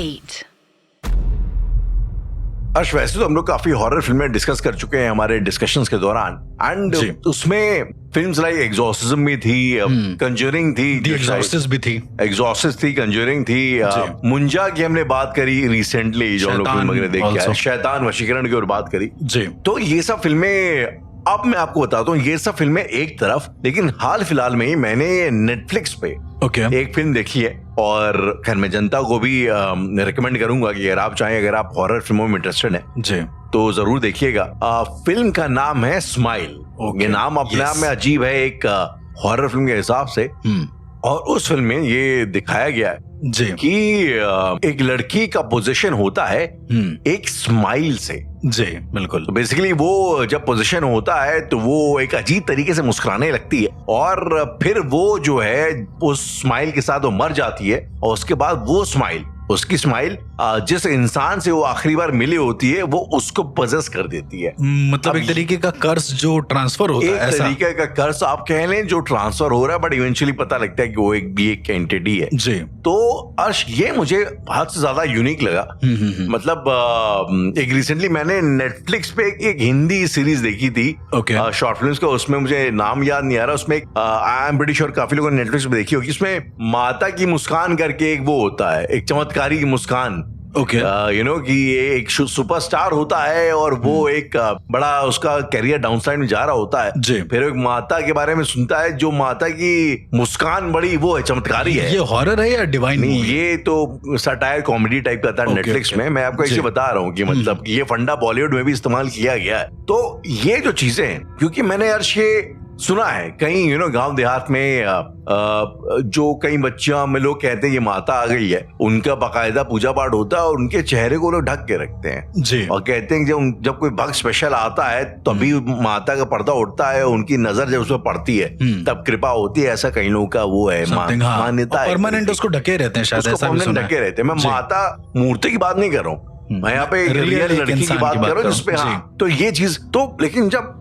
8. अर्श, वैसे तो हम लोग काफी हॉरर फिल्में डिस्कस कर चुके हैं हमारे डिस्कशंस के दौरान, एंड उसमें फिल्म्स लाइक एग्जॉर्सिज्म भी थी, कंजरिंग थी, एग्जॉर्सिस्ट भी थी, एग्जॉर्सिस्ट थी, कंजरिंग थी, मुंजा की हमने बात करी रिसेंटली जो हम लोग फिल्म वगैरह देख के आए, शैतान वशीकरण की और बात करी जी। तो ये सब फिल्में, अब मैं आपको बताता हूँ, ये सब फिल्में एक तरफ, लेकिन हाल फिलहाल में ही मैंने नेटफ्लिक्स पे एक फिल्म देखी है, और खैर मैं जनता को भी रिकमेंड करूंगा कि अगर आप चाहें, अगर आप हॉरर फिल्मों में इंटरेस्टेड हैं जी, तो जरूर देखिएगा। फिल्म का नाम है स्माइल। ये नाम अपने आप में अजीब है एक हॉरर फिल्म के हिसाब से, और उस फिल्म में ये दिखाया गया है जी कि एक लड़की का पोजीशन होता है एक स्माइल से जी, बिल्कुल। तो बेसिकली वो जब पोजीशन होता है तो वो एक अजीब तरीके से मुस्कुराने लगती है, और फिर वो जो है उस स्माइल के साथ वो मर जाती है, और उसके बाद वो स्माइल, उसकी स्माइल जिस इंसान से वो आखिरी बार मिली होती है वो उसको पजेस कर देती है। मतलब एक तरीके का कर्स जो ट्रांसफर होता है, एक तरीके का कर्स आप कह लें जो ट्रांसफर हो रहा है, बट इवेंचुअली पता लगता है कि वो एक एंटिटी है जी। तो अर्श, ये मुझे बहुत ज्यादा यूनिक लगा। मतलब एक रिसेंटली मैंने नेटफ्लिक्स पे एक हिंदी सीरीज देखी थी शॉर्ट फिल्म्स का, उसमें मुझे नाम याद नहीं आ रहा, उसमें आई एम प्रीटी श्योर काफी लोगों ने नेटफ्लिक्स पे देखी होगी, उसमें माता की मुस्कान करके एक वो होता है, एक चमत्कारी की मुस्कान, यू नो कि एक सुपरस्टार होता है और वो एक बड़ा उसका कैरियर डाउनसाइड में जा रहा होता है जी। फिर एक माता के बारे में सुनता है, जो माता की मुस्कान बड़ी वो है, चमत्कारी है। ये हॉरर है या डिवाइन? नहीं, ये तो सटायर कॉमेडी टाइप का था नेटफ्लिक्स में। मैं आपको ऐसे बता रहा हूँ कि मतलब ये फंडा बॉलीवुड में भी इस्तेमाल किया गया है। तो ये जो चीजें हैं, क्योंकि मैंने अर्श ये सुना है कहीं, यू नो, गांव देहात में जो कई बच्चियां में लोग कहते हैं ये माता आ गई है, उनका बाकायदा पूजा पाठ होता है और उनके चेहरे को लोग ढक के रखते हैं जी, और कहते हैं कि जब कोई भक्त स्पेशल आता है तभी माता का पर्दा उठता है, उनकी नजर जब उसमें पड़ती है तब कृपा होती है। ऐसा कई लोगों का वो है, मान्यता है, परमानेंट उसको ढके रहते हैं, शायद ऐसा भी सुना है। ढके रहते हैं। मैं माता मूर्ति की बात नहीं कर रहा हूँ, मैं यहाँ पे रियल लड़की की बात कर रहा हूँ जिसपे, हाँ। तो ये चीज तो, लेकिन जब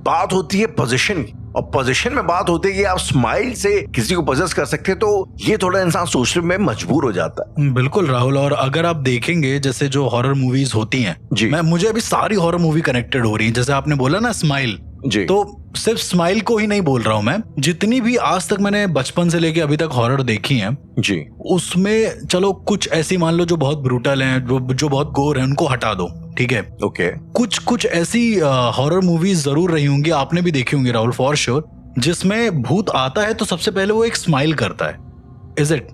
बात होती है पोजीशन की, और पोजीशन में बात होती है कि आप स्माइल से किसी को पोजेस कर सकते हैं, तो ये थोड़ा इंसान सोचने में मजबूर हो जाता है। बिल्कुल राहुल, और अगर आप देखेंगे जैसे जो हॉरर मूवीज होती हैं जी, मुझे अभी सारी हॉरर मूवी कनेक्टेड हो रही है। जैसे आपने बोला ना स्माइल जी, तो सिर्फ स्माइल को ही नहीं बोल रहा हूं मैं, जितनी भी आज तक मैंने बचपन से लेके अभी तक हॉरर देखी हैं जी, उसमें चलो कुछ ऐसी मान लो जो बहुत ब्रूटल हैं, जो बहुत गोर हैं, उनको हटा दो, ठीक है, ओके। कुछ ऐसी हॉरर मूवीज जरूर रही होंगी, आपने भी देखी होंगी राहुल, फॉर श्योर, जिसमें भूत आता है तो सबसे पहले वो एक स्माइल करता है। Is it?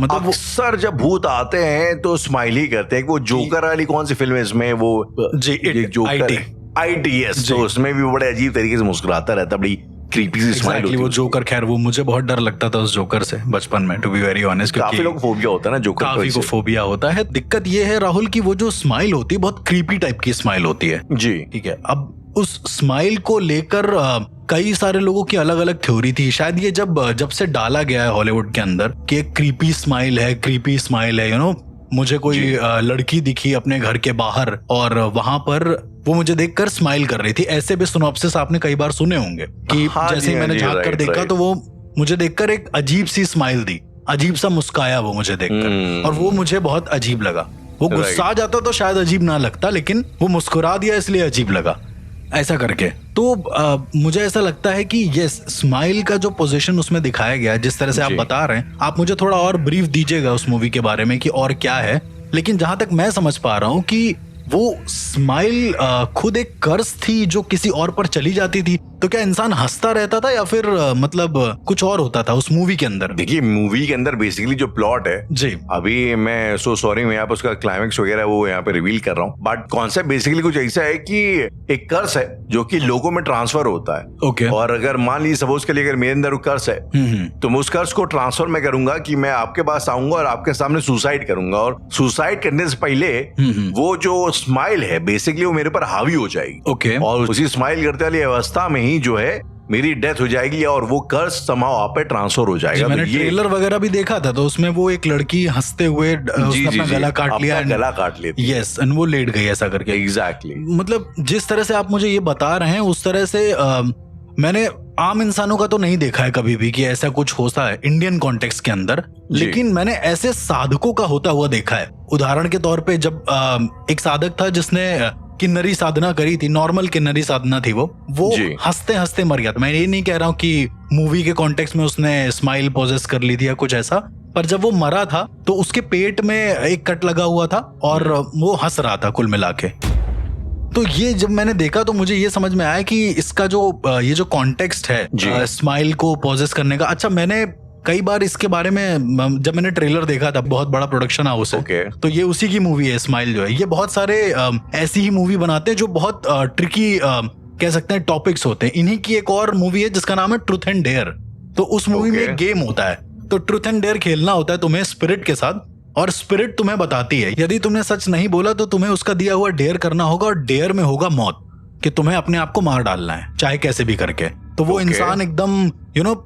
मतलब अक्सर जब भूत आते हैं तो स्माइल ही करते हैं। वो जोकर वाली कौन सी फिल्म है इसमें, वो जी ITS, तो उसमें भी बड़े अजीब तरीके से मुस्कुराता रहता, बड़ी क्रीपी सी स्माइल होती है। वो जोकर, खैर वो मुझे बहुत डर लगता था उस जोकर से बचपन में, टू बी वेरी ऑनेस्ट। काफी लोग फोबिया होता है ना जोकर, काफी को फोबिया होता है। दिक्कत ये है राहुल की वो जो स्माइल होती है बहुत क्रीपी टाइप की स्माइल होती है जी, ठीक है। अब उस स्माइल को लेकर कई सारे लोगों की अलग अलग थ्योरी थी। शायद ये जब से डाला गया है हॉलीवुड के अंदर कि एक क्रीपी स्माइल है, यू नो, मुझे कोई लड़की दिखी अपने घर के बाहर और वहां पर वो मुझे देखकर स्माइल कर रही थी, ऐसे भी सिनॉप्सिस आपने कई बार सुने होंगे कि जैसे ही मैंने झांक कर देखा तो वो मुझे देखकर एक अजीब सी स्माइल दी, अजीब सा मुस्काया वो मुझे देखकर, और वो मुझे बहुत अजीब लगा। वो गुस्सा आ जाता तो शायद अजीब ना लगता, लेकिन वो मुस्कुरा दिया इसलिए अजीब लगा, ऐसा करके। तो मुझे ऐसा लगता है कि ये स्माइल का जो पोजीशन उसमें दिखाया गया, जिस तरह से आप बता रहे हैं, आप मुझे थोड़ा और ब्रीफ दीजिएगा उस मूवी के बारे में कि और क्या है। लेकिन जहां तक मैं समझ पा रहा हूं कि वो स्माइल खुद एक कर्स थी जो किसी और पर चली जाती थी, तो क्या इंसान हंसता रहता था या फिर मतलब कुछ और होता था उस मूवी के अंदर? देखिए, मूवी के अंदर बेसिकली जो प्लॉट है जी, अभी मैं सॉरी मैं यहाँ पे उसका क्लाइमेक्स वगैरह वो यहाँ पे रिवील कर रहा हूँ, बट कॉन्सेप्ट बेसिकली कुछ ऐसा है कि एक कर्स है जो कि लोगों में ट्रांसफर होता है। ओके। और अगर मान लीजिए सपोज के लिए अगर मेरे अंदर कर्स है तो मैं उस कर्स को ट्रांसफर में करूंगा कि मैं आपके पास आऊंगा और आपके सामने सुसाइड करूंगा, और सुसाइड करने से पहले वो जो स्माइल है बेसिकली वो मेरे पर हावी हो जाएगी। ओके। और उसी स्माइल करते वाली अवस्था में ही जो है मेरी डेथ हो जाएगी और वो कर्स समाव आप पे ट्रांसफर हो जाएगा। मैंने ट्रेलर वगैरह भी देखा था, तो उसमें वो एक लड़की हंसते हुए अपना गला काट लिया, गला काट लेती है, यस, एंड वो लेट गई ऐसा करके। एग्जैक्टली। मतलब जिस तरह से आप मुझे ये बता रहे हैं उस तरह से मैंने आम इंसानों का तो नहीं देखा है कभी भी कि ऐसा कुछ होता है इंडियन कॉन्टेक्स्ट के अंदर, लेकिन मैंने ऐसे साधकों का होता हुआ देखा है। उदाहरण के तौर पे जब एक साधक था जिसने किन्नरी साधना करी थी, नॉर्मल किन्नरी साधना थी, वो हंसते हंसते मर गया था। मैं ये नहीं कह रहा हूँ कि मूवी के कॉन्टेक्स्ट में उसने स्माइल पोजेस कर ली थी या कुछ ऐसा, पर जब वो मरा था तो उसके पेट में एक कट लगा हुआ था और वो हंस रहा था कुल मिला के। तो ये जब मैंने देखा तो मुझे ये समझ में आया कि इसका जो ये जो कॉन्टेक्स्ट है स्माइल को पोजेस करने का। अच्छा, मैंने कई बार इसके बारे में जब मैंने ट्रेलर देखा था, बहुत बड़ा प्रोडक्शन हाउस है, तो ये उसी की मूवी है स्माइल जो है। ये बहुत सारे ऐसी ही मूवी बनाते हैं जो बहुत ट्रिकी कह सकते हैं टॉपिक्स होते हैं। इन्हीं की एक और मूवी है जिसका नाम है ट्रूथ एंड डेयर। तो उस मूवी में एक गेम होता है, तो ट्रूथ एंड डेयर खेलना होता है तुम्हें स्पिरिट के साथ, और स्पिरिट तुम्हें बताती है यदि तुमने सच नहीं बोला तो तुम्हें उसका दिया हुआ डेयर करना होगा, और डेयर में होगा मौत, कि तुम्हें अपने आप को मार डालना है चाहे कैसे भी करके। तो वो इंसान एकदम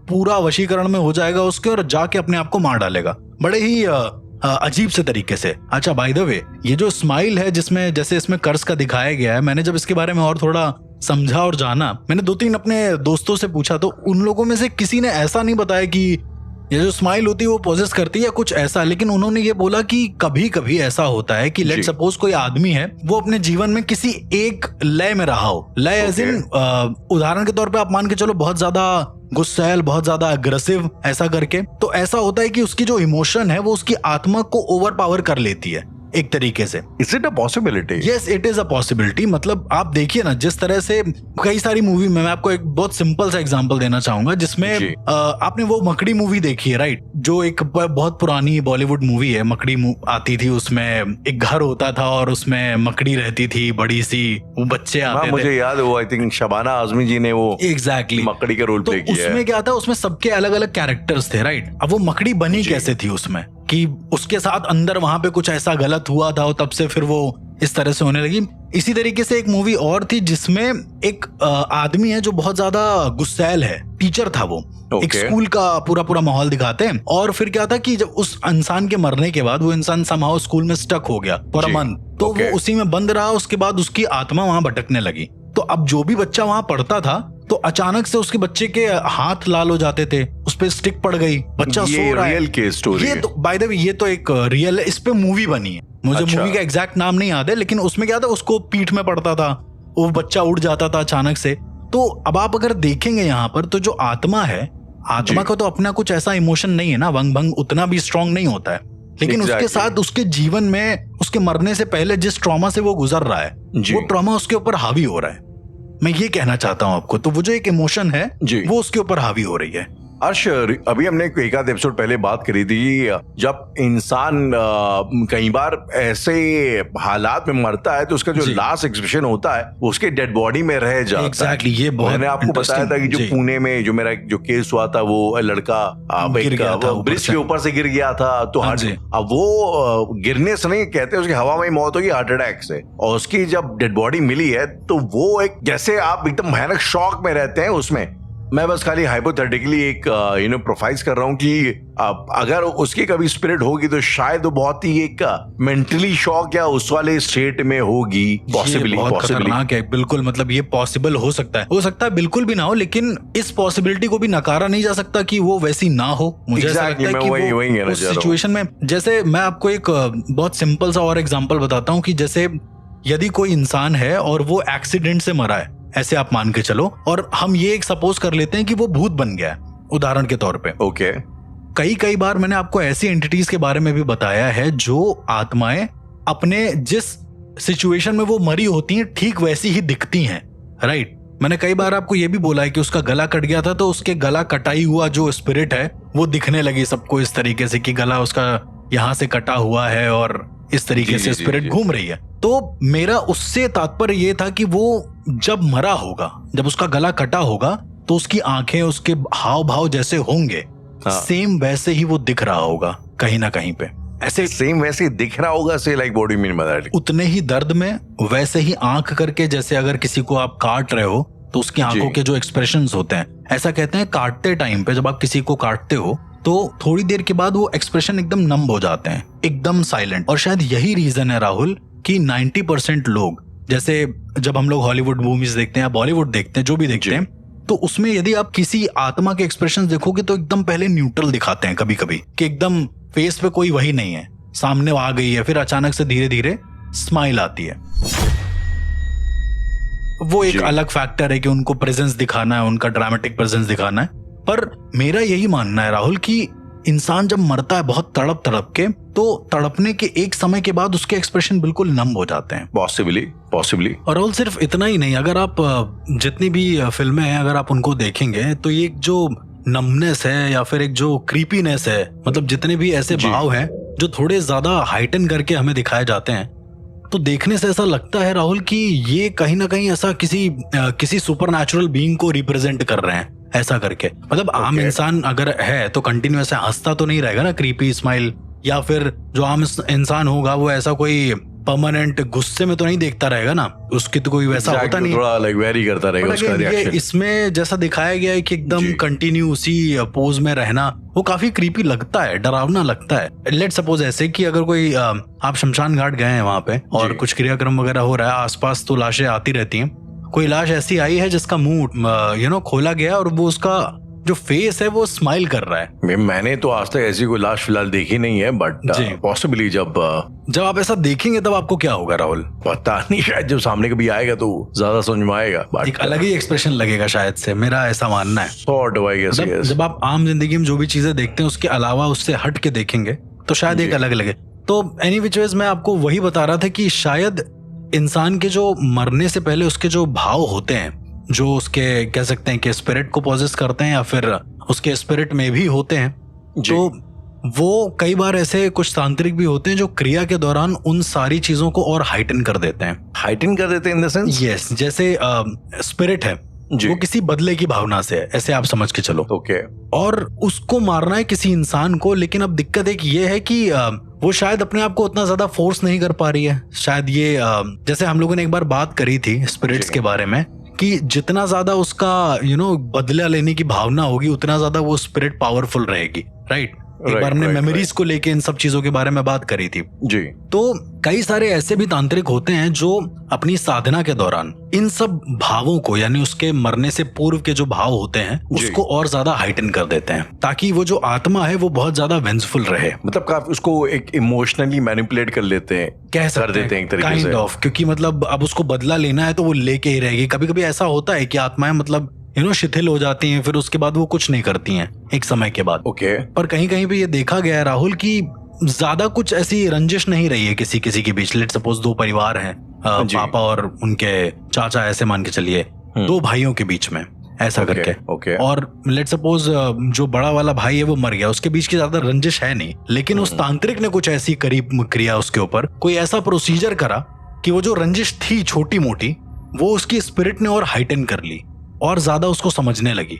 पूरा वशीकरण में हो जाएगा उसके और जाके अपने आप को मार डालेगा बड़े ही अजीब से तरीके से। अच्छा, बाय द वे, ये जो स्माइल है जिसमें जैसे इसमें कर्ज का दिखाया गया है, मैंने जब इसके बारे में और थोड़ा समझा और जाना, मैंने 2-3 अपने दोस्तों से पूछा, तो उन लोगों में से किसी ने ऐसा नहीं बताया कि ये जो स्माइल होती है वो पोजेस करती है या कुछ ऐसा, लेकिन उन्होंने ये बोला कि कभी कभी ऐसा होता है कि लेट सपोज कोई आदमी है, वो अपने जीवन में किसी एक लय में रहा हो। लय एज इन उदाहरण के तौर पे आप मान के चलो बहुत ज्यादा गुस्सैल, बहुत ज्यादा अग्रेसिव, ऐसा करके। तो ऐसा होता है कि उसकी जो इमोशन है वो उसकी आत्मा को ओवर पावर कर लेती है एक तरीके से। Is it a possibility? Yes, it is a possibility. मतलब आप देखिए ना, जिस तरह से कई सारी मूवी में, मैं आपको एक बहुत सिंपल सा एग्जांपल देना चाहूंगा जिसमें आपने वो मकड़ी मूवी देखी है, राइट? जो एक बहुत पुरानी बॉलीवुड मूवी है, मकड़ी आती थी, उसमें एक घर होता था और उसमें मकड़ी रहती थी बड़ी सी, वो बच्चे आते थे। मुझे याद है, वो आई थिंक शबाना आजमी जी ने वो एग्जैक्टली मकड़ी का रोल प्ले किया है। उसमें क्या था, उसमें सबके अलग अलग कैरेक्टर्स थे, राइट? अब वो मकड़ी बनी कैसे थी उसमें, कि उसके साथ अंदर वहां पे कुछ ऐसा गलत हुआ था और तब से फिर वो इस तरह से होने लगी। इसी तरीके से एक मूवी और थी जिसमें एक आदमी है जो बहुत ज्यादा गुस्सैल है, टीचर था वो, एक स्कूल का पूरा माहौल दिखाते हैं। और फिर क्या था कि जब उस इंसान के मरने के बाद वो इंसान समाओ स्कूल में स्टक हो गया फॉर अ मंथ, तो वो उसी में बंद रहा। उसके बाद उसकी आत्मा वहां भटकने लगी। तो अब जो भी बच्चा वहां पढ़ता था, तो अचानक से उसके बच्चे के हाथ लाल हो जाते थे, उस पे स्टिक पड़ गई, बच्चा सो रहा है। रियल केस स्टोरी है। तो बाय द वे ये तो एक रियल है, इस पे मूवी बनी है। मुझे मूवी का एग्जैक्ट नाम नहीं याद है, लेकिन उसमें क्या था, उसको पीठ में पड़ता था, वो बच्चा उड़ जाता था अचानक से। तो अब आप अगर देखेंगे यहाँ पर, तो जो आत्मा है, आत्मा का तो अपना कुछ ऐसा इमोशन नहीं है ना, वंग भंग उतना भी स्ट्रांग नहीं होता है, लेकिन उसके साथ उसके जीवन में उसके मरने से पहले जिस ट्रॉमा से वो गुजर रहा है, वो ट्रॉमा उसके ऊपर हावी हो रहा है। मैं ये कहना चाहता हूं आपको। तो वो जो एक इमोशन है वो उसके ऊपर हावी हो रही है। अर्श, अभी हमने एक आध एपिसोड पहले बात करी थी, जब इंसान कई बार ऐसे हालात में मरता है तो उसका जो लास्ट एक्सप्रेशन होता है वो उसके डेड बॉडी में रह जाता है। एग्जैक्टली, ये बहुत मैंने आपको बताया था कि जो पुणे में जो मेरा जो केस हुआ था, वो लड़का ब्रिज के ऊपर से गिर गया था। तो अब वो गिरने से नहीं कहते, उसकी हवा में मौत होगी हार्ट अटैक से। और उसकी जब डेड बॉडी मिली है तो वो एक, जैसे आप एकदम भयानक शॉक में रहते हैं उसमें। मैं बस खाली हाइपोथेटिकली एक प्रोफाइज कर रहा हूँ कि अगर उसकी कभी स्पिरिट होगी तो शायद वो बहुत ही एक मेंटली शॉक या उस वाले स्टेट में होगी। पॉसिबली खतरनाक है, बिल्कुल। मतलब ये पॉसिबल हो सकता है बिल्कुल भी ना हो, लेकिन इस पॉसिबिलिटी को भी नकारा नहीं जा सकता कि वो वैसी ना हो। मुझे ऐसा लगता है कि वो उस सिचुएशन में, जैसे मैं आपको एक बहुत सिंपल सा और एग्जांपल बताता हूँ कि जैसे यदि कोई इंसान है और वो एक्सीडेंट से मरा है, ऐसे आप मान के चलो, और हम ये एक सपोज कर लेते हैं कि वो भूत बन गया है उदाहरण के तौर पे। ओके। कई बार मैंने आपको ऐसी एंटिटीज के बारे में भी बताया है जो आत्माएं अपने जिस सिचुएशन में वो मरी होती हैं ठीक वैसी ही दिखती हैं, राइट? मैंने कई बार आपको ये भी बोला है कि उसका गला कट गया था तो उसके गला कटाई हुआ जो स्पिरिट है वो दिखने लगी सबको इस तरीके से कि गला उसका यहाँ से कटा हुआ है और इस तरीके से स्पिरिट घूम रही है। तो मेरा उससे तात्पर्य ये था कि वो जब मरा होगा, जब उसका गला कटा होगा, तो उसकी आंखें, उसके हाव भाव जैसे होंगे, सेम वैसे ही वो दिख रहा होगा कहीं ना कहीं पे। ऐसे सेम वैसे ही दिख रहा होगा, से लाइक बॉडी में उतने ही दर्द में, वैसे ही आंख करके, जैसे अगर किसी को आप काट रहे हो तो उसकी आंखों के जो एक्सप्रेशंस होते हैं, ऐसा कहते हैं काटते टाइम पे जब आप किसी को काटते हो तो थोड़ी देर के बाद वो एक्सप्रेशन एकदम नम हो जाते हैं, एकदम साइलेंट। और शायद यही रीजन है राहुल कि 90% लोग, जैसे जब हम लोग हॉलीवुड मूवीज देखते हैं या बॉलीवुड देखते हैं, जो भी देखते हैं, तो उसमें यदि आप किसी आत्मा के एक्सप्रेशन देखोगे तो एकदम पहले न्यूट्रल दिखाते हैं कभी कभी, कि एकदम फेस पे कोई वही नहीं है, सामने आ गई है, फिर अचानक से धीरे धीरे स्माइल आती है। वो एक अलग फैक्टर है कि उनको प्रेजेंस दिखाना है, उनका ड्रामेटिक प्रेजेंस दिखाना है। पर मेरा यही मानना है राहुल कि इंसान जब मरता है बहुत तड़प तड़प के, तो तड़पने के एक समय के बाद उसके एक्सप्रेशन बिल्कुल नम हो जाते हैं। पॉसिबली। और राहुल सिर्फ इतना ही नहीं, अगर आप जितनी भी फिल्में हैं अगर आप उनको देखेंगे तो ये जो नमनेस है या फिर एक जो क्रीपीनेस है, मतलब जितने भी ऐसे भाव हैं जो थोड़े ज्यादा हाइटन करके हमें दिखाए जाते हैं, तो देखने से ऐसा लगता है राहुल कि ये कहीं ना कहीं ऐसा किसी सुपरनैचुरल बीइंग को रिप्रेजेंट कर रहे हैं ऐसा करके। मतलब आम इंसान अगर है तो कंटिन्यू ऐसे हंसता तो नहीं रहेगा ना, क्रीपी स्माइल, या फिर जो आम इंसान होगा वो ऐसा कोई परमानेंट गुस्से में तो नहीं देखता रहेगा ना, उसकी तो कोई वैसा होता नहीं, थोड़ा लाइक वेरी करता रहेगा उसका रिएक्शन। इसमें जैसा दिखाया गया है कि एकदम कंटिन्यू उसी पोज में रहना, वो काफी क्रीपी लगता है, डरावना लगता है। लेट सपोज ऐसे कि अगर कोई आप शमशान घाट गए हैं वहां पे और कुछ क्रियाक्रम वगैरह हो रहा है, आसपास तो लाशें आती रहती हैं, कोई लाश ऐसी आई है जिसका मुंह खोला गया और वो उसका जो फेस है वो स्माइल कर रहा है। मैंने तो आज तक ऐसी कोई लाश फिलहाल देखी नहीं है, बट पॉसिबली जब आप ऐसा देखेंगे तब आपको क्या होगा राहुल, पता नहीं, शायद जब सामने कभी आएगा तो ज्यादा समझ में आएगा, एक अलग ही एक्सप्रेशन लगेगा शायद से, मेरा ऐसा मानना है। जब आप आम जिंदगी में जो भी चीजें देखते हैं उसके अलावा उससे हट के देखेंगे तो शायद एक अलग लगे। तो एनी विच वेज मैं आपको वही बता रहा था कि शायद इंसान के जो मरने से पहले उसके जो भाव होते हैं, जो उसके कह सकते हैं कि स्पिरिट को पॉजेस करते हैं या फिर उसके स्पिरिट में भी होते हैं, तो वो कई बार ऐसे कुछ तांत्रिक भी होते हैं जो क्रिया के दौरान उन सारी चीजों को और हाइटन कर देते हैं इन द सेंस, यस, जैसे स्पिरिट है वो किसी बदले की भावना से है, ऐसे आप समझ के चलो। और उसको मारना है किसी इंसान को, लेकिन अब दिक्कत एक ये है कि वो शायद अपने आप को उतना ज्यादा फोर्स नहीं कर पा रही है। शायद ये जैसे हम लोगों ने एक बार बात करी थी स्पिरिट्स के बारे में कि जितना ज्यादा उसका बदला लेने की भावना होगी उतना ज्यादा वो स्पिरिट पावरफुल रहेगी, राइट? एक बार हमने मेमोरीज को लेके इन सब चीजों के बारे में बात करी थी जी। तो कई सारे ऐसे भी तांत्रिक होते हैं जो अपनी साधना के दौरान इन सब भावों को, यानी उसके मरने से पूर्व के जो भाव होते हैं उसको और ज्यादा हाइटन कर देते हैं, ताकि वो जो आत्मा है वो बहुत ज्यादा वेंसफुल रहे। मतलब काफी उसको एक इमोशनली मैनिपुलेट कर लेते हैं, कह सकते हैं एक तरीके से, काइंड ऑफ, क्योंकि मतलब अब उसको बदला लेना है तो वो लेके ही रहेगी। कभी कभी ऐसा होता है कि आत्माएं मतलब शिथिल हो जाती हैं, फिर उसके बाद वो कुछ नहीं करती हैं एक समय के बाद। पर कहीं कहीं पे ये देखा गया है राहुल कि ज्यादा कुछ ऐसी रंजिश नहीं रही है किसी के बीच। लेट सपोज दो परिवार हैं, पापा और उनके चाचा, ऐसे मान के चलिए 2 भाइयों के बीच में ऐसा करके। और लेट सपोज जो बड़ा वाला भाई है वो मर गया, उसके बीच की ज्यादा रंजिश है नहीं, लेकिन उस तांत्रिक ने कुछ ऐसी क्रिया उसके ऊपर कोई ऐसा प्रोसीजर करा कि वो जो रंजिश थी छोटी मोटी, वो उसकी स्पिरिट ने और हाइटन कर ली और ज्यादा उसको समझने लगी।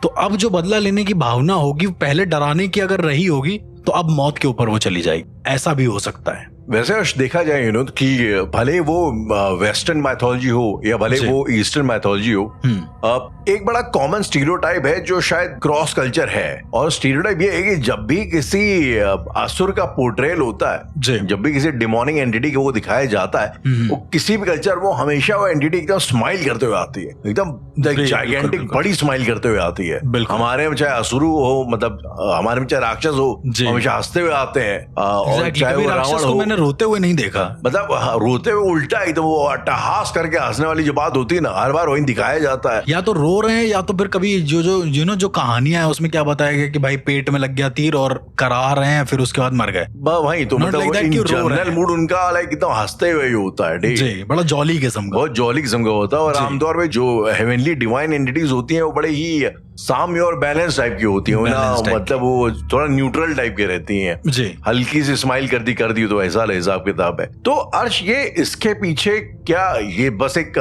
तो अब जो बदला लेने की भावना होगी, पहले डराने की अगर रही होगी तो अब मौत के ऊपर वो चली जाएगी, ऐसा भी हो सकता है। वैसे देखा जाए कि भले वो वेस्टर्न मैथोलॉजी हो या भले वो ईस्टर्न मैथोलॉजी हो, एक बड़ा कॉमन स्टीरियोटाइप है जो शायद क्रॉस कल्चर है। और स्टीरियोटाइप ये है कि जब भी किसी असुर का पोर्ट्रेल होता है, जब भी किसी डिमोनिक एंटिटी को वो दिखाया जाता है, वो किसी भी कल्चर वो हमेशा वो एंटिटी एकदम स्माइल करते हुए आती है, एकदम जायगेंटिक बड़ी स्माइल करते हुए आती है। हमारे में चाहे असुर हो, मतलब हमारे में चाहे राक्षस हो, हमेशा हंसते हुए आते हैं। और चाहे वो रावण हो, मैंने रोते हुए नहीं देखा, मतलब रोते हुए उल्टा एकदम वो अट्टहास करके हंसने वाली जो बात होती है ना, हर बार वही दिखाया जाता है। या तो रो रहे हैं या तो फिर कभी जो कहानियां है उसमें क्या बताया गया कि भाई पेट में लग गया तीर और करा रहे हैं, फिर उसके बाद मर गए। वही तो मतलब जनरल मूड उनका लाइक एकदम हंसते हुए ही होता है जी, बड़ा जॉली किस्म का, बहुत जॉली किस्म का होता है। और आमतौर पे जो हेवनली डिवाइन एंटिटीज होती हैं वो बड़े ही साम्य और बैलेंस टाइप की होती है ना, मतलब वो थोड़ा न्यूट्रल टाइप की रहती हैं जी। हल्की सी स्माइल कर दी तो ऐसा हिसाब किताब है। तो अर्श, ये इसके पीछे क्या ये बस एक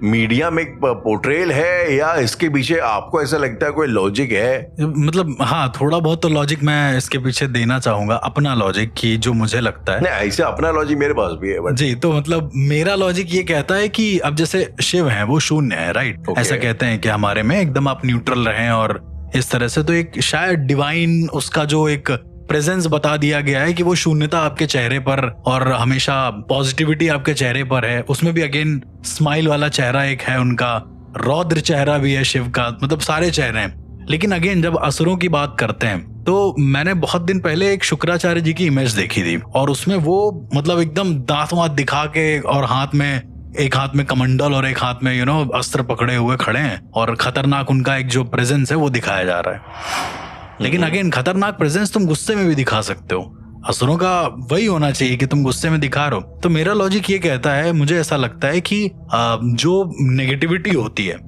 मीडिया में एक पोर्ट्रेल है या इसके पीछे आपको ऐसा लगता है कोई लॉजिक है? मतलब हाँ, थोड़ा बहुत तो लॉजिक मैं इसके पीछे देना चाहूंगा, अपना लॉजिक की जो मुझे लगता है। नहीं, ऐसे अपना लॉजिक मेरे पास भी है जी। तो मतलब मेरा लॉजिक ये कहता है कि अब जैसे शिव है वो शून्य है, राइट? ऐसा कहते हैं कि हमारे में एकदम आप न्यूट्रल रहें और इस तरह से, तो एक शायद डिवाइन उसका जो एक प्रेजेंस बता दिया गया है कि वो शून्यता आपके चेहरे पर और हमेशा पॉजिटिविटी आपके चेहरे पर है। उसमें भी अगेन स्माइल वाला चेहरा एक है उनका, रौद्र चेहरा भी है शिव का, मतलब सारे चेहरे हैं। लेकिन अगेन जब असुरों की बात करते हैं तो मैंने बहुत दिन पहले एक शुक्राचार्य जी की इमेज देखी थी, और उसमें वो मतलब एकदम दांत वात दिखा के और एक हाथ में कमंडल और एक हाथ में अस्त्र पकड़े हुए खड़े हैं, और खतरनाक उनका एक जो प्रेजेंस है वो दिखाया जा रहा है। लेकिन अगेन खतरनाक प्रेजेंस तुम गुस्से में भी दिखा सकते हो, असुरों का वही होना चाहिए कि तुम गुस्से में दिखा रहे हो। तो मेरा लॉजिक ये कहता है, मुझे ऐसा लगता है कि जो नेगेटिविटी होती है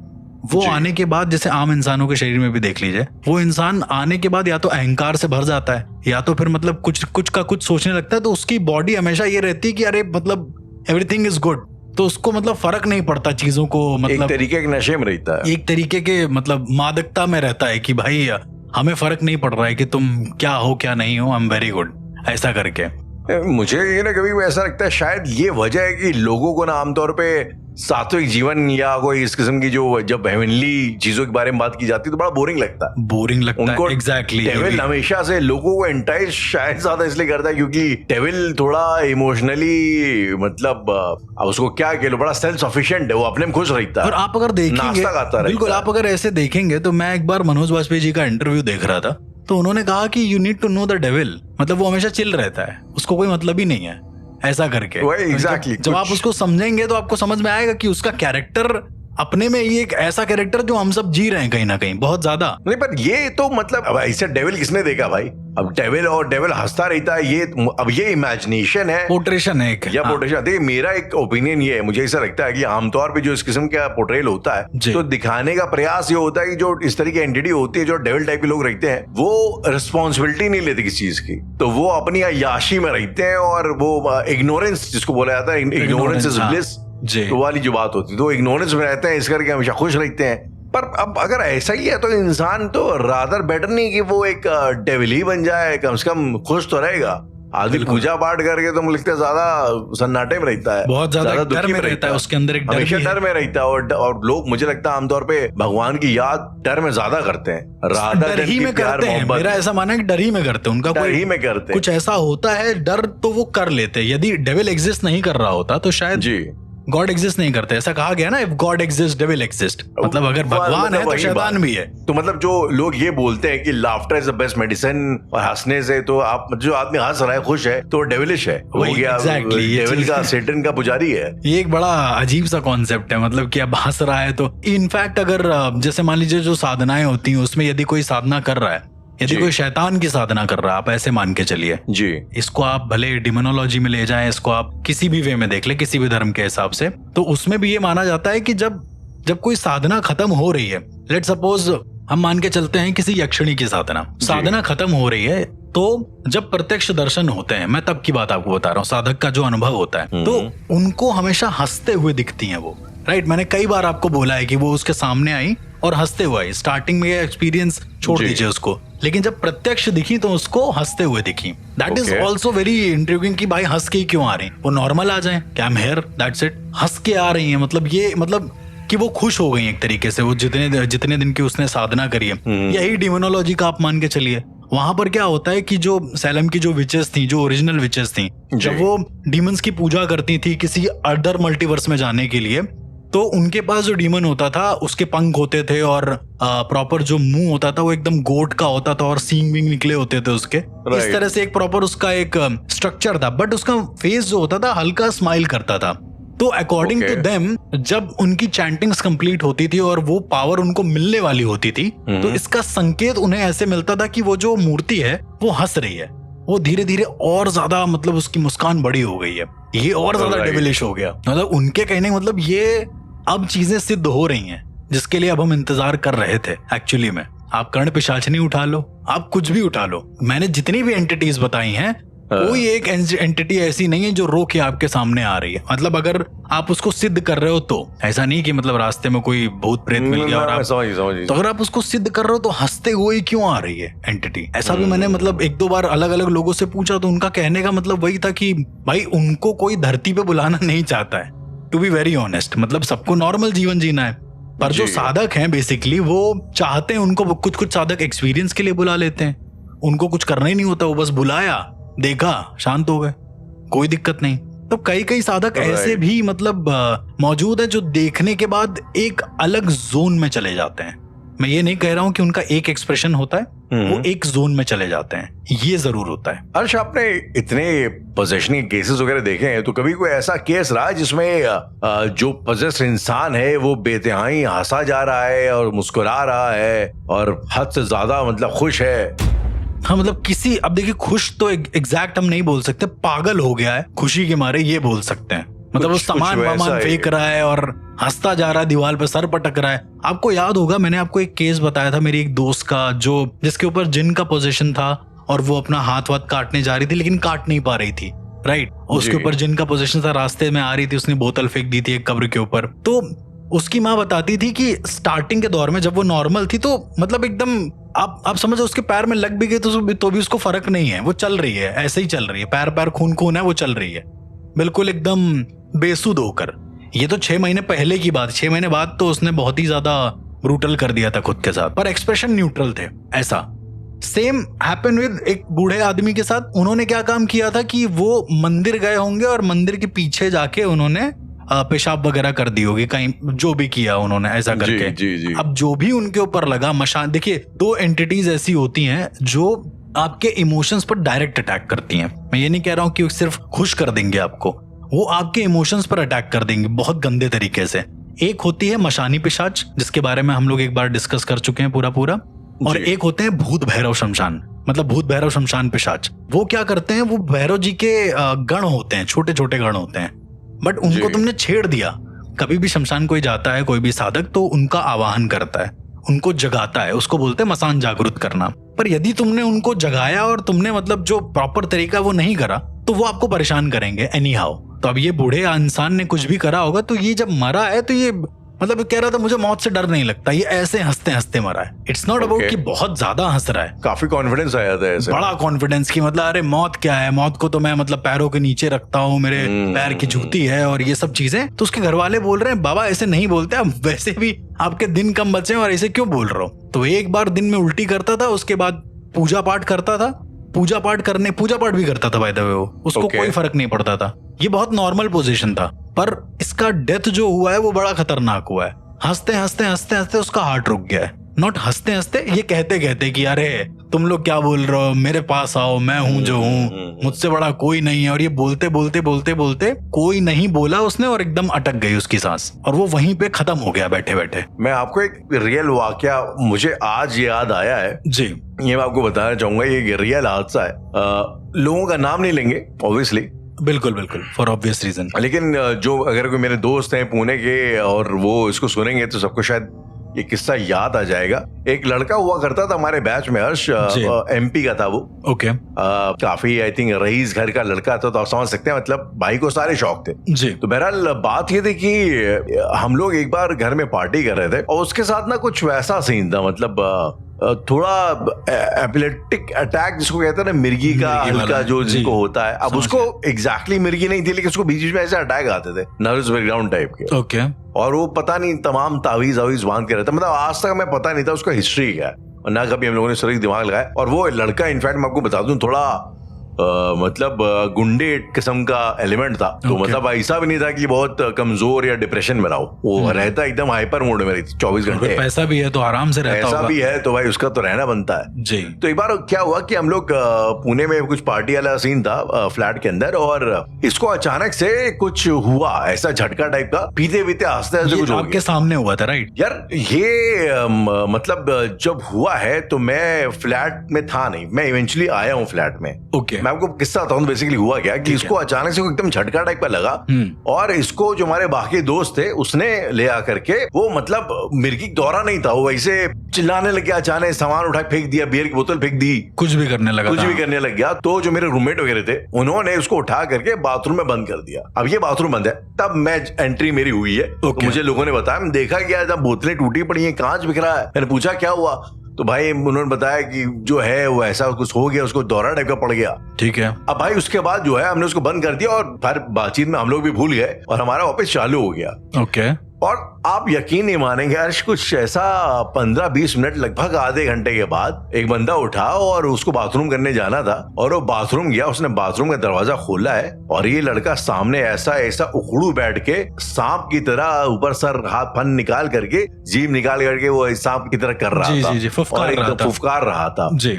वो आने के बाद, जैसे आम इंसानों के शरीर में भी देख लीजिए, वो इंसान आने के बाद या तो अहंकार से भर जाता है या तो फिर मतलब कुछ का कुछ सोचने लगता है, तो उसकी बॉडी हमेशा ये रहती है कि अरे मतलब एवरीथिंग इज गुड, तो उसको मतलब फर्क नहीं पड़ता चीजों को, मतलब एक तरीके के नशे में रहता है, एक तरीके के मतलब मादकता में रहता है कि भाई हमें फर्क नहीं पड़ रहा है कि तुम क्या हो क्या नहीं हो, आई एम वेरी गुड, ऐसा करके। मुझे ये ना कभी ऐसा लगता है शायद ये वजह है कि लोगों को ना आमतौर पे सात्विक जीवन या कोई इस किस्म की जो जब हेवनली चीजों के बारे में बात की जाती है तो बड़ा बोरिंग लगता है, उनको एग्जैक्टली। डेविल हमेशा से लोगों को एंटाइज शायद ज्यादा इसलिए करता है क्योंकि डेविल थोड़ा इमोशनली मतलब अब उसको क्या कह लो, बड़ा सेल्फ सफिशिएंट है, वो अपने में खुश रहता है। और आप अगर देखेंगे, बिल्कुल आप अगर ऐसे देखेंगे तो मैं एक बार मनोज वाजपेयी जी का इंटरव्यू देख रहा था, तो उन्होंने कहा कि you need to know the devil, मतलब वो हमेशा चिल रहता है, उसको कोई मतलब ही नहीं है, ऐसा करके। exactly, जब आप उसको समझेंगे तो आपको समझ में आएगा कि उसका कैरेक्टर अपने में ये एक ऐसा कैरेक्टर जो हम सब जी रहे हैं कहीं ना कहीं बहुत ज्यादा। नहीं पर ये तो मतलब अब ऐसे डेविल किसने देखा भाई, अब डेविल हंसता रहता है, ये अब ये इमेजिनेशन है, पोर्ट्रेशन है एक, या पोर्ट्रेशन। देखिए मेरा एक ओपिनियन ये है, मुझे ऐसा लगता है कि आमतौर पे जो इस किस्म का पोर्ट्रेल होता है तो दिखाने का प्रयास ये होता है कि जो इस तरह की एंटिटी होती है, जो डेविल टाइप के लोग रहते हैं, वो रिस्पॉन्सिबिलिटी नहीं लेते किसी चीज की, तो वो अपनी अय्याशी में रहते हैं और वो इग्नोरेंस जिसको बोला जाता है, इग्नोरेंस इज ब्लिस, तो वाली जो बात होती है, तो इग्नोरेंस में रहते हैं, इस करके हमेशा खुश रहते हैं। पर अब अगर ऐसा ही है तो इंसान तो रादर बेटर नहीं कि वो एक डेविल ही बन जाए, कम से कम खुश तो रहेगा। आदि पूजा पाठ करके तो मुझे लगता है ज्यादा सन्नाटे में रहता है, बहुत ज्यादा डर में रहता है, उसके अंदर एक हमेशा डर में रहता है, और लोग मुझे लगता है आमतौर पे भगवान की याद डर में ज्यादा करते हैं, डर ही में करते हैं। मेरा ऐसा मानना है कि डर ही में करते हैं, उनका डर ही में करते हैं। कुछ ऐसा होता है डर तो वो कर लेते हैं। यदि डेविल एग्जिस्ट नहीं कर रहा होता तो शायद जी गॉड एग्जिस्ट नहीं करते, ऐसा कहा गया ना, if God exist devil exist, मतलब अगर भगवान है तो शैतान भी है। तो मतलब जो लोग ये बोलते हैं कि laughter is the best medicine, और हंसने से तो आप जो आदमी हंस रहा है खुश है तो डेविलिश है, हो गया डेविल का सैटन का पुजारी है। ये एक बड़ा अजीब सा कॉन्सेप्ट है, मतलब कि अब हंस रहा है तो इनफैक्ट अगर जैसे मान लीजिए जो साधनाएं होती हैं उसमें यदि कोई साधना कर रहा है, यदि कोई शैतान की साधना कर रहा है, आप ऐसे मान के चलिए जी, इसको आप भले डिमोनोलॉजी में ले जाएं, इसको आप किसी भी वे में देख ले, किसी भी धर्म के हिसाब से, तो उसमें भी ये माना जाता है कि जब कोई साधना खत्म हो रही है, लेट सपोज हम मान के चलते हैं किसी यक्षिणी की साधना खत्म हो रही है, तो जब प्रत्यक्ष दर्शन होते हैं, मैं तब की बात आपको बता रहा हूँ, साधक का जो अनुभव होता है, तो उनको हमेशा हंसते हुए दिखती हैं वो, राइट। मैंने कई बार आपको बोला है कि वो उसके सामने आई और हंसते हुए आई, स्टार्टिंग में एक्सपीरियंस छोड़ दीजिए उसको, लेकिन जब प्रत्यक्ष दिखी तो उसको हंसते हुए दिखी। That is also very intriguing कि भाई हंस के क्यों आ रही, वो नॉर्मल आ जाए, क्या एम हियर, दैट्स इट, हंस के आ रही है, मतलब ये मतलब कि वो खुश हो गई एक तरीके से, वो जितने दिन की उसने साधना करी है, यही डिमोनोलॉजी का आप मान के चलिए। वहां पर क्या होता है कि जो सैलम की जो विचेस थी, जो ओरिजिनल विचेस थी, जब वो डीमंस की पूजा करती थी किसी अदर मल्टीवर्स में जाने के लिए, तो उनके पास जो डीमन होता था उसके पंख होते थे और प्रॉपर जो मुंह होता था वो एकदम गोट का होता था और सींग विंग निकले होते थे उसके, इस तरह से एक प्रॉपर उसका एक स्ट्रक्चर था, बट उसका फेस जो होता था हल्का स्माइल करता था। तो अकॉर्डिंग टू देम जब उनकी चैंटिंग्स कंप्लीट होती थी और वो पावर उनको मिलने वाली होती थी, तो इसका संकेत उन्हें ऐसे मिलता था कि वो जो मूर्ति है वो हंस रही है, वो धीरे धीरे और ज्यादा मतलब उसकी मुस्कान बड़ी हो गई है, ये और ज्यादा डेविलिश हो गया। मतलब उनके कहने का मतलब ये अब चीजें सिद्ध हो रही हैं जिसके लिए अब हम इंतजार कर रहे थे। एक्चुअली में आप कर्ण पिशाचनी उठा लो, आप कुछ भी उठा लो, मैंने जितनी भी एंटिटीज बताई हैं, कोई एक एंटिटी ऐसी नहीं है जो रो के आपके सामने आ रही है। मतलब अगर आप उसको सिद्ध कर रहे हो तो ऐसा नहीं कि मतलब रास्ते में कोई भूत प्रेत मिल गया और आप तो अगर आप उसको सिद्ध कर रहे हो तो हंसते हुए क्यों आ रही है एंटिटी। ऐसा भी मैंने मतलब एक दो बार अलग अलग लोगों से पूछा तो उनका कहने का मतलब वही था कि भाई उनको कोई धरती पे बुलाना नहीं चाहता है, टू बी वेरी ऑनेस्ट, मतलब सबको नॉर्मल जीवन जीना है, पर जो साधक हैं बेसिकली वो चाहते हैं, उनको कुछ साधक एक्सपीरियंस के लिए बुला लेते हैं, उनको कुछ करना ही नहीं होता, वो बस बुलाया, देखा, शांत हो गए, कोई दिक्कत नहीं। तो कई साधक ऐसे भी मतलब मौजूद है जो देखने के बाद एक अलग जोन में चले जाते हैं। मैं ये नहीं कह रहा हूं कि उनका एक एक्सप्रेशन होता है, वो एक जोन में चले जाते हैं, ये जरूर होता है। अर्श, आपने इतने पोजेशन के केसेस वगैरह देखे हैं, तो कभी कोई ऐसा केस रहा है जिसमें जो पोजेस इंसान है वो बेतहाई हंसा जा रहा है और मुस्कुरा रहा है और हद से ज्यादा मतलब खुश है? हाँ, मतलब किसी, अब देखिए खुश तो एग्जैक्ट हम नहीं बोल सकते, पागल हो गया है खुशी के मारे, ये बोल सकते हैं। मतलब वो सामान फेंक रहा है और हंसता जा रहा है, दीवार पे सर पटक रहा है। आपको याद होगा मैंने आपको एक केस बताया था मेरी एक दोस्त का, जो जिसके ऊपर जिन का पोजीशन था और वो अपना हाथ वाथ काटने जा रही थी लेकिन काट नहीं पा रही थी, राइट। उसके ऊपर जिन का पोजीशन था, रास्ते में आ रही थी, उसने बोतल फेंक दी थी एक कब्र के ऊपर। तो उसकी माँ बताती थी कि स्टार्टिंग के दौर में जब वो नॉर्मल थी तो मतलब एकदम आप समझो उसके पैर में लग भी गई तो भी उसको फर्क नहीं है, वो चल रही है, ऐसे ही चल रही है, पैर खून है, वो चल रही है बिल्कुल एकदम बेसुध होकर। ये तो 6 महीने पहले की बात, 6 महीने बाद तो उसने बहुत ही ज्यादा ब्रूटल कर दिया था खुद के साथ, पर एक्सप्रेशन न्यूट्रल थे। ऐसा सेम हैपन विद एक बूढ़े आदमी के साथ। उन्होंने क्या काम किया था कि वो मंदिर गए होंगे और मंदिर के पीछे जाके उन्होंने पेशाब वगैरह कर दी होगी, कहीं जो भी किया उन्होंने ऐसा करके। जी। अब जो भी उनके ऊपर लगा मशान, देखिए 2 एंटिटीज ऐसी होती हैं जो आपके इमोशंस पर डायरेक्ट अटैक करती हैं। मैं ये नहीं कह रहा हूं कि सिर्फ खुश कर देंगे आपको, वो आपके इमोशंस पर अटैक कर देंगे बहुत गंदे तरीके से। एक होती है मशानी पिशाच, जिसके बारे में हम लोग एक बार डिस्कस कर चुके हैं पूरा, और एक होते हैं भूत भैरव शमशान, मतलब भूत भैरव शमशान पिशाच। वो क्या करते हैं, वो भैरव जी के गण होते हैं, छोटे छोटे गण होते हैं, बट उनको तुमने छेड़ दिया। कभी भी शमशान कोई जाता है, कोई भी साधक, तो उनका आवाहन करता है, उनको जगाता है, उसको बोलते हैं मसान जागृत करना। पर यदि तुमने उनको जगाया और तुमने मतलब जो प्रॉपर तरीका वो नहीं करा, तो वो आपको परेशान करेंगे एनी हाउ। तो अब ये बूढ़े इंसान ने कुछ भी करा होगा, तो ये जब मरा है तो ये मतलब कह रहा था मुझे मौत से डर नहीं लगता, ये ऐसे हंसते हंसते मरा है। इट्स नॉट अबाउट कि बहुत ज्यादा हंस रहा है, काफी कॉन्फिडेंस आया था ऐसे, बड़ा कॉन्फिडेंस की मतलब अरे मौत क्या है, मौत को तो मैं मतलब पैरों के नीचे रखता हूँ, मेरे पैर की जूती है और ये सब चीजें। तो उसके घर वाले बोल रहे हैं बाबा ऐसे नहीं बोलते, अब वैसे भी आपके दिन कम बचे और ऐसे क्यों बोल रहे हो। तो एक बार दिन में उल्टी करता था, उसके बाद पूजा पाठ करता था, पूजा पाठ भी करता था बाय द वे, उसको कोई फर्क नहीं पड़ता था, ये बहुत नॉर्मल पोजीशन था। पर इसका डेथ जो हुआ है वो बड़ा खतरनाक हुआ है। हंसते हंसते उसका हार्ट रुक गया है। नॉट हंसते हंसते, ये कहते कहते कि अरे तुम लोग क्या बोल रहे हो, मेरे पास आओ, मैं हूं जो हूं, मुझसे बड़ा कोई नहीं है। और ये बोलते कोई नहीं बोला उसने, और एकदम अटक गई उसकी सांस, और वो वहीं पे खत्म हो गया बैठे बैठे। मैं आपको एक रियल वाकया मुझे आज याद आया है जी, ये मैं आपको बताना चाहूंगा। ये रियल हादसा है, लोगों का नाम नहीं लेंगे ऑब्वियसली, बिल्कुल फॉर ऑब्वियस रीजन, लेकिन जो अगर कोई मेरे दोस्त हैं पुणे के और वो इसको सुनेंगे तो सबको शायद ये किस्सा याद आ जाएगा। एक लड़का हुआ करता था हमारे बैच में, हर्ष, एमपी का था वो। ओके। काफी आई थिंक रईस घर का लड़का था, तो आप समझ सकते हैं मतलब भाई को सारे शौक थे जी। तो बहरहाल बात ये थी कि हम लोग एक बार घर में पार्टी कर रहे थे और उसके साथ ना कुछ वैसा सीन था, मतलब थोड़ा एपिलेप्टिक अटैक जिसको कहते हैं ना, मिर्गी का हल्का जो जिनको होता है। अब उसको एग्जैक्टली मिर्गी नहीं थी, लेकिन उसको बीच में ऐसे अटैक आते थे नर्वस ब्रेकडाउन टाइप के। ओके। और वो पता नहीं तमाम तावीज बांध के रहता, मतलब आज तक हमें पता नहीं था उसका हिस्ट्री क्या है, और ना कभी हम लोगों ने सर दिमाग लगाया। और वो लड़का इनफैक्ट मैं आपको बता दूं थोड़ा मतलब गुंडे किस्म का एलिमेंट था, तो मतलब ऐसा भी नहीं था कि बहुत कमजोर या डिप्रेशन में रहा हो, वो रहता एकदम हाइपर मोड में 24 घंटे। पैसा भी है तो आराम से रहता होगा, पैसा भी है तो भाई उसका तो रहना बनता है जी। तो एक बार क्या हुआ कि हम लोग पुणे में कुछ पार्टी वाला सीन था फ्लैट के अंदर, और इसको अचानक से कुछ हुआ ऐसा झटका टाइप का, पीते पीते हंसते हंसते कुछ आपके सामने हुआ था, राइट यार। ये मतलब जब हुआ है तो मैं फ्लैट में था नहीं, मैं इवेंचुअली आया हूँ फ्लैट में। ओके। मैं आपको किस्सा बताऊं, बेसिकली हुआ क्या कि इसको अचानक से एकदम झटका टाइप का लगा, और इसको जो हमारे बाकी दोस्त थे उसने ले आकर के, वो मतलब मिर्गी दौरा नहीं था, वो वैसे चिल्लाने लग गया, अचानक सामान उठा फेंक दिया, बियर की बोतल फेंक दी, कुछ भी करने लग गया। तो जो मेरे रूममेट वगैरह थे उन्होंने उसको उठा करके बाथरूम में बंद कर दिया। अब ये बाथरूम बंद है, तब मैं एंट्री मेरी हुई है, तो मुझे लोगों ने बताया, देखा गया जब बोतलें टूटी पड़ी है, कांच बिखरा है। मैंने पूछा क्या हुआ, तो भाई उन्होंने बताया कि जो है वो ऐसा कुछ हो गया, उसको दौरा टाइप का पड़ गया। ठीक है। अब भाई उसके बाद जो है हमने उसको बंद कर दिया, और फिर बातचीत में हम लोग भी भूल गए और हमारा वापस चालू हो गया। ओके। और आप यकीन नहीं मानेंगे अर्श, कुछ ऐसा 15-20 मिनट लगभग आधे घंटे के बाद एक बंदा उठा और उसको बाथरूम करने जाना था और वो बाथरूम गया, उसने बाथरूम का दरवाजा खोला है और ये लड़का सामने ऐसा उखड़ू बैठ के सांप की तरह ऊपर सर हाथ फन निकाल करके जीभ निकाल करके वो सांप की तरह कर रहा था और एकदम फुफकार रहा था जी।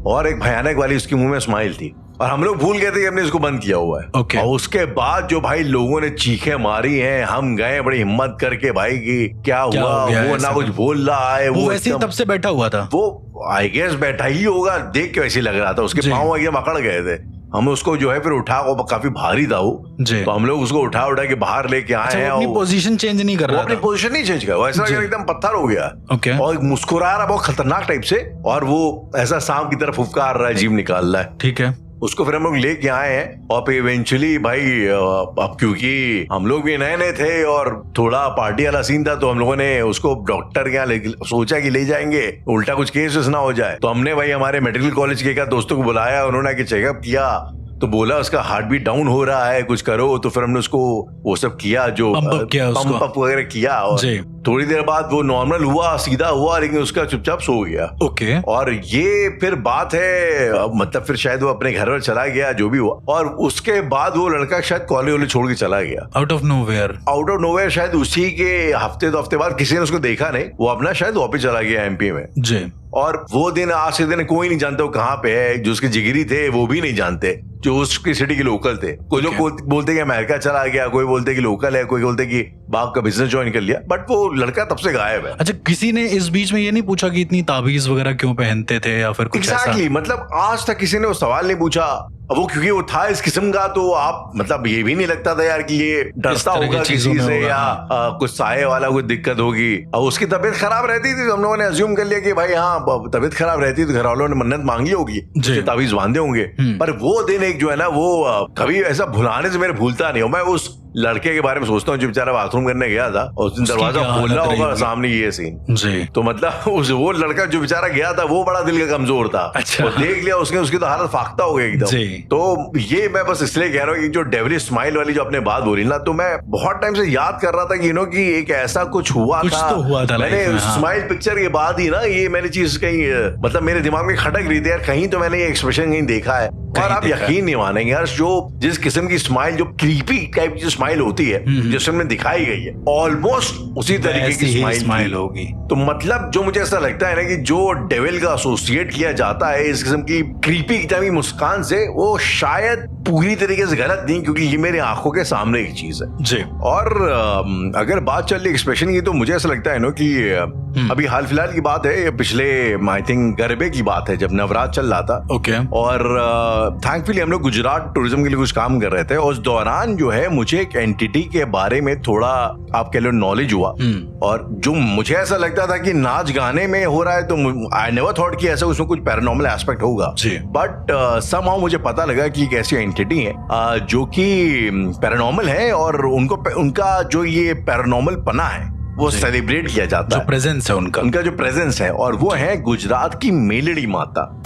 और एक भयानक वाली उसके मुंह में स्माइल थी और हम लोग भूल गए थे कि हमने इसको बंद किया हुआ है। और उसके बाद जो भाई लोगों ने चीखें मारी हैं, हम गए बड़ी हिम्मत करके भाई की क्या हुआ, वो ना कुछ बोल रहा है, वो वैसे ही तब से बैठा हुआ था, वो आई गेस बैठा ही होगा, देख के वैसे लग रहा था, उसके पाँव एकदम अकड़ गए थे। हम उसको जो है फिर उठा, वो काफी भारी था वो, तो हम लोग उसको उठा के बाहर लेके आए हैं। अपनी पोजीशन चेंज नहीं कर रहा, अपनी पोजीशन नहीं चेंज कर रहा, ऐसा एकदम पत्थर हो गया और मुस्कुरा रहा बहुत खतरनाक टाइप से और वो ऐसा सांप की तरफ फुफकार रहा है, जीभ निकाल रहा है। ठीक है, उसको फिर हम लोग लेके आए हैं और फिर इवेंचुअली भाई अब क्योंकि हम लोग भी नए नए थे और थोड़ा पार्टी वाला सीन था, तो हम लोगों ने उसको डॉक्टर के यहाँ सोचा कि ले जाएंगे, उल्टा कुछ केस ना हो जाए। तो हमने भाई हमारे मेडिकल कॉलेज के दोस्तों को बुलाया, उन्होंने चेकअप किया तो बोला उसका हार्ट बीट डाउन हो रहा है, कुछ करो। तो फिर हमने उसको वो सब किया, जो पंप अप वगैरह किया और थोड़ी देर बाद वो नॉर्मल हुआ, सीधा हुआ, लेकिन उसका चुपचाप सो गया। और ये फिर बात है, मतलब फिर शायद वो अपने घर पर चला गया, जो भी हुआ। और उसके बाद वो लड़का शायद कॉलेज वाले छोड़ के चला गया आउट ऑफ नोवेयर। शायद उसी के हफ्ते बाद किसी ने उसको देखा नहीं, वो अपना शायद वापस चला गया एमपी में जी। और वो दिन आज से दिन कोई नहीं जानता वो कहाँ पे है, जो उसके जिगरी थे वो भी नहीं जानते, जो उसकी सिटी के लोकल थे। कोई लोग बोलते कि अमेरिका चला गया, कोई बोलते कि लोकल है, कोई बोलते कि बाप का बिजनेस ज्वाइन कर लिया, बट वो लड़का तब से गायब है। अच्छा, किसी ने इस बीच में ये नहीं पूछा कि इतनी ताबीज वगैरह क्यों पहनते थे या फिर कुछ exactly, मतलब आज तक किसी ने वो सवाल नहीं पूछा। वो क्योंकि वो था इस किस्म का, तो आप मतलब ये भी नहीं लगता था यार कि ये डरता होगा किसी से या कुछ साये वाला कुछ दिक्कत होगी। और उसकी तबीयत खराब रहती थी तो हम लोगों ने अज्यूम कर लिया कि भाई हाँ तबीयत खराब रहती तो घर वालों ने मन्नत मांगी होगी, ताबीज बांधे होंगे। पर वो दिन एक जो है ना, वो कभी ऐसा भुलाने से मेरे भूलता नहीं हूँ। मैं उस लड़के के बारे में सोचता हूँ जो बेचारा बाथरूम करने गया था और उस दिन दरवाजा खोलना होगा सामने ये सीन जी। तो मतलब वो लड़का जो बेचारा गया था वो बड़ा दिल का कमजोर था। अच्छा। वो देख लिया उसने, उसकी तो हालत फाख्ता हो गई एकदम। तो ये मैं बस इसलिए कह रहा हूँ कि जो डेविलिश स्माइल वाली जो आपने बात बोली ना, तो मैं बहुत टाइम से याद कर रहा था कि कि एक ऐसा कुछ हुआ था। मैंने स्माइल पिक्चर के बाद ही ना ये मैंने चीज कहीं मतलब मेरे दिमाग में खटक रही थी यार, कहीं तो मैंने ये एक्सप्रेशन कहीं देखा है। और आप यकीन नहीं मानेंगे यार, जो जिस किस्म की स्माइल, जो क्रीपी टाइप की स्माइल होती है जिस फिल्म में दिखाई गई है, ऑलमोस्ट उसी तरीके की स्माइल होगी। तो मतलब जो मुझे ऐसा लगता है ना कि जो डेविल का एसोसिएट किया जाता है इस किस्म की क्रीपी की मुस्कान से, वो शायद पूरी तरीके से गलत नहीं, क्योंकि ये मेरी आंखों के सामने एक चीज है जी। और अगर बात चल रही एक्सप्रेशन की, तो मुझे ऐसा लगता है ना कि अभी हाल फिलहाल की बात है, पिछले आई थिंक गरबे की बात है, जब नवरात्र चल रहा था। ओके। और थैंकफुली हम लोग गुजरात टूरिज्म के लिए कुछ काम कर रहे थे। उस दौरान जो है मुझे एक एंटिटी के बारे में थोड़ा आप कह लो नॉलेज हुआ, और जो मुझे ऐसा लगता था कि नाच गाने में हो रहा है, तो आई नेवर थॉट कि ऐसा उसमें कुछ पैरानॉर्मल एस्पेक्ट होगा। बट समहाउ मुझे पता लगा कि एक ऐसी एंटिटी है जो कि पैरानॉर्मल है, और उनका जो ये पैरानॉर्मल पना है वो सेलिब्रेट किया जाता है, जो प्रेजेंस है उनका जो प्रेजेंस है, और वो है गुजरात की मेलड़ी माता।